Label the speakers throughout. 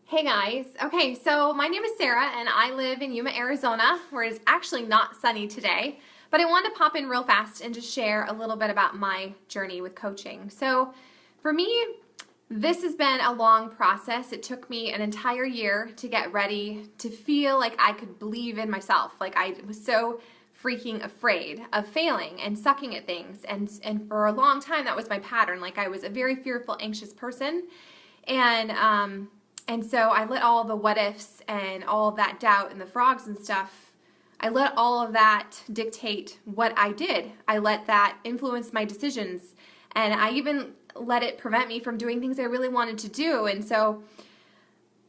Speaker 1: Hey guys. Okay, so my name is Sarah and I live in Yuma, Arizona, where it is actually not sunny today, but I wanted to pop in real fast and just share a little bit about my journey with coaching. So for me, this has been a long process. It took me an entire year to get ready to feel like I could believe in myself. Like I was so freaking afraid of failing and sucking at things. And for a long time, that was my pattern. Like I was a very fearful, anxious person. And so I let all the what ifs and all that doubt and the frogs and stuff, I let all of that dictate what I did. I let that influence my decisions. And I even let it prevent me from doing things I really wanted to do. And so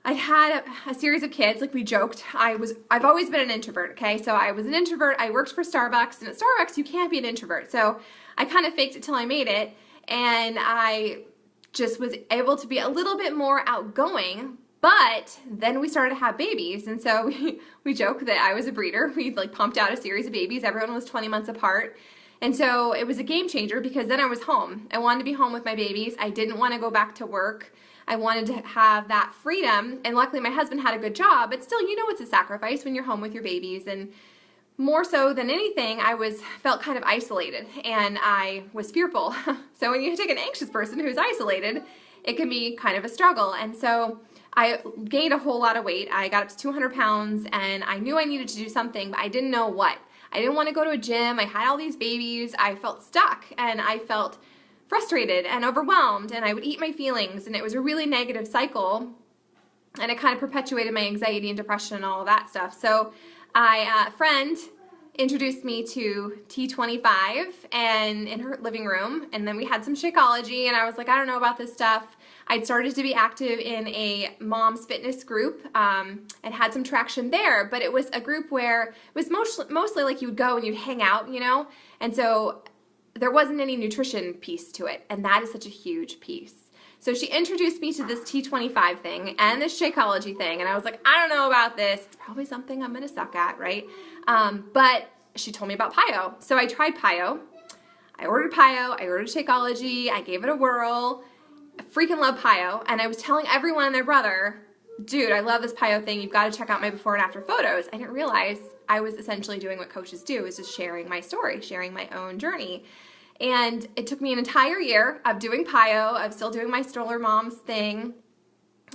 Speaker 1: I had a series of kids, like we joked. I've always been an introvert, okay? So I was an introvert. I worked for Starbucks, and at Starbucks, you can't be an introvert. So I kind of faked it till I made it. And I just was able to be a little bit more outgoing, but then we started to have babies, and so we joke that I was a breeder. We pumped out a series of babies. Everyone was 20 months apart, and so it was a game changer because then I was home. I wanted to be home with my babies. I didn't want to go back to work. I wanted to have that freedom, and luckily my husband had a good job, but still, it's a sacrifice when you're home with your babies. And more so than anything, I felt kind of isolated, and I was fearful. So when you take an anxious person who's isolated, it can be kind of a struggle. And so I gained a whole lot of weight. I got up to 200 pounds, and I knew I needed to do something, but I didn't know what. I didn't want to go to a gym. I had all these babies. I felt stuck, and I felt frustrated and overwhelmed, and I would eat my feelings, and it was a really negative cycle, and it kind of perpetuated my anxiety and depression and all of that stuff. So a friend introduced me to T25 and in her living room, and then we had some Shakeology, and I was like, I don't know about this stuff. I'd started to be active in a mom's fitness group and had some traction there, but it was a group where it was mostly like you would go and you'd hang out, and so there wasn't any nutrition piece to it, and that is such a huge piece. So she introduced me to this T25 thing and this Shakeology thing, and I was like, I don't know about this. It's probably something I'm going to suck at, right? But she told me about PiYo. So I tried PiYo. I ordered PiYo. I ordered Shakeology. I gave it a whirl. I freaking love PiYo. And I was telling everyone and their brother, dude, I love this PiYo thing. You've got to check out my before and after photos. I didn't realize I was essentially doing what coaches do, is just sharing my story, sharing my own journey. And it took me an entire year of doing PiYo, of still doing my stroller moms thing,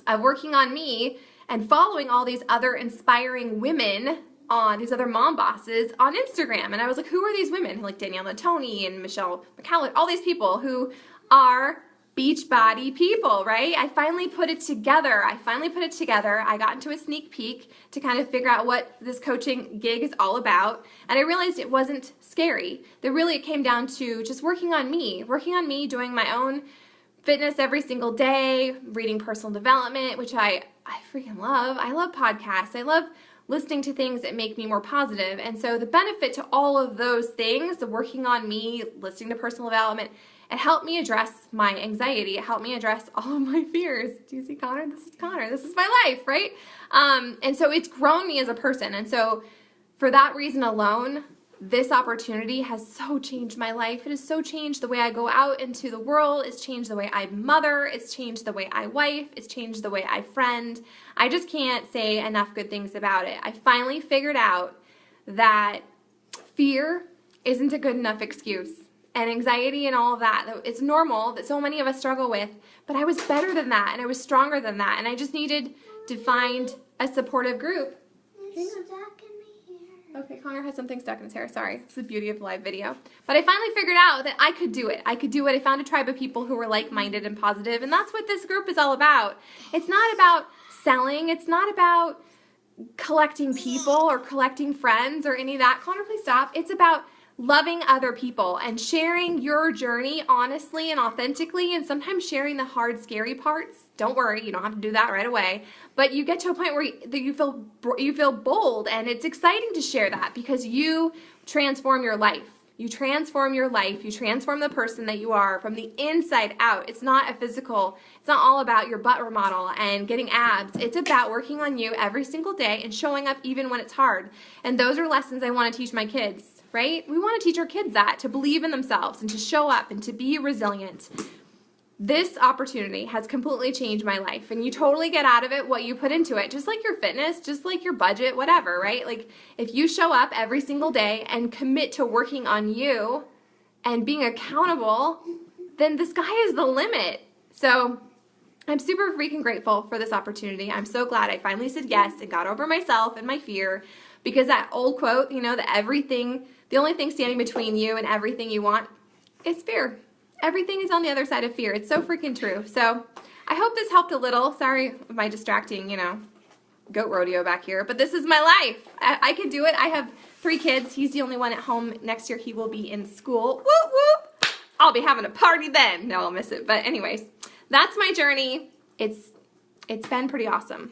Speaker 1: of working on me and following all these other inspiring women on these other mom bosses on Instagram. And I was like, who are these women? Like Danielle Latoni and Michelle McCallum, all these people who are Beachbody people, right? I finally put it together. I got into a sneak peek to kind of figure out what this coaching gig is all about. And I realized it wasn't scary. That really it came down to just working on me, doing my own fitness every single day, reading personal development, which I freaking love. I love podcasts. I love listening to things that make me more positive. And so the benefit to all of those things, the working on me, listening to personal development, it helped me address my anxiety. It helped me address all of my fears. Do you see Connor? This is Connor. This is my life, right? And so it's grown me as a person. And so for that reason alone, this opportunity has so changed my life. It has so changed the way I go out into the world. It's changed the way I mother. It's changed the way I wife. It's changed the way I friend. I just can't say enough good things about it. I finally figured out that fear isn't a good enough excuse. And anxiety and all of that, it's normal that so many of us struggle with, but I was better than that, and I was stronger than that, and I just needed to find a supportive group.
Speaker 2: There's stuck in my hair.
Speaker 1: Okay, Connor has something stuck in his hair, sorry. It's the beauty of live video. But I finally figured out that I could do it. I found a tribe of people who were like-minded and positive, and that's what this group is all about. It's not about selling. It's not about collecting people or collecting friends or any of that. Connor, please stop. It's about loving other people and sharing your journey honestly and authentically, and sometimes sharing the hard, scary parts. Don't worry, you don't have to do that right away, but you get to a point where you feel bold, and it's exciting to share that because you transform your life. You transform your life. You transform the person that you are from the inside out. It's not it's not all about your butt remodel and getting abs. It's about working on you every single day and showing up even when it's hard. And those are lessons I want to teach my kids. Right? We want to teach our kids that, to believe in themselves and to show up and to be resilient. this opportunity has completely changed my life, and you totally get out of it what you put into it, just like your fitness, just like your budget, whatever, right? Like if you show up every single day and commit to working on you and being accountable, then the sky is the limit. So I'm super freaking grateful for this opportunity. I'm so glad I finally said yes and got over myself and my fear, because that old quote, you know, that the only thing standing between you and everything you want is fear. Everything is on the other side of fear. It's so freaking true. So I hope this helped a little. Sorry for my distracting, you know, goat rodeo back here, but this is my life. I could do it. I have 3 kids. He's the only one at home. Next year he will be in school. Whoop, whoop. I'll be having a party then. No, I'll miss it. But anyways, that's my journey. It's been pretty awesome.